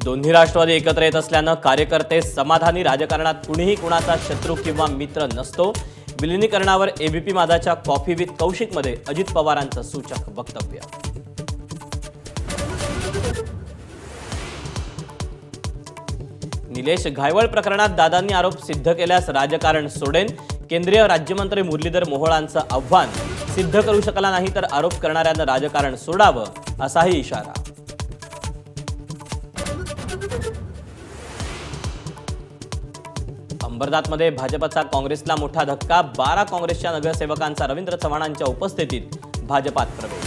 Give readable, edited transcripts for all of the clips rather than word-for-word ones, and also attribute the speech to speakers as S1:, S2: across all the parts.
S1: दोन्ही राष्ट्रवादी एकत्र येत असल्यानं कार्यकर्ते समाधानी, राजकारणात कुणीही कुणाचा शत्रू किंवा मित्र नसतो. विलिनीकरणावर एबीपी माझाच्या कॉफी विथ कौशिकमध्ये अजित पवारांचं सूचक वक्तव्य. निलेश घायवळ प्रकरणात दादांनी आरोप सिद्ध केल्यास राजकारण सोडेन. केंद्रीय राज्यमंत्री मुरलीधर मोहोळांचं आव्हान. सिद्ध करू शकला नाही तर आरोप करणाऱ्यांना राजकारण सोडावं, असाही इशारा. अंबरनाथमध्ये भाजपचा काँग्रेसला मोठा धक्का. 12 काँग्रेसच्या नगरसेवकांचा रवींद्र चव्हाणांच्या उपस्थितीत भाजपात प्रवेश.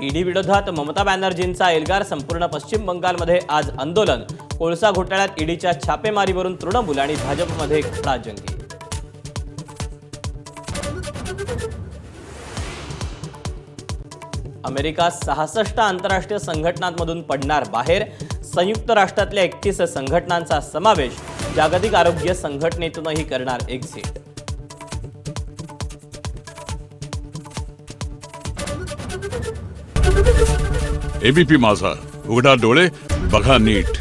S1: ईडी विरोधात ममता बॅनर्जींचा एल्गार. संपूर्ण पश्चिम बंगालमध्ये आज आंदोलन. कोळसा घोटाळ्यात ईडीच्या छापेमारीवरून तृणमूल आणि भाजपमध्ये खडाजंगी. अमेरिका 66 आंतरराष्ट्रीय संघटनांमधून पडणार बाहेर. संयुक्त राष्ट्रातल्या 31 संघटनांचा समावेश. जागतिक आरोग्य संघटनेतूनही करणार एक्झिट.
S2: एबीपी माझा, उघडा डोळे बघा नीट.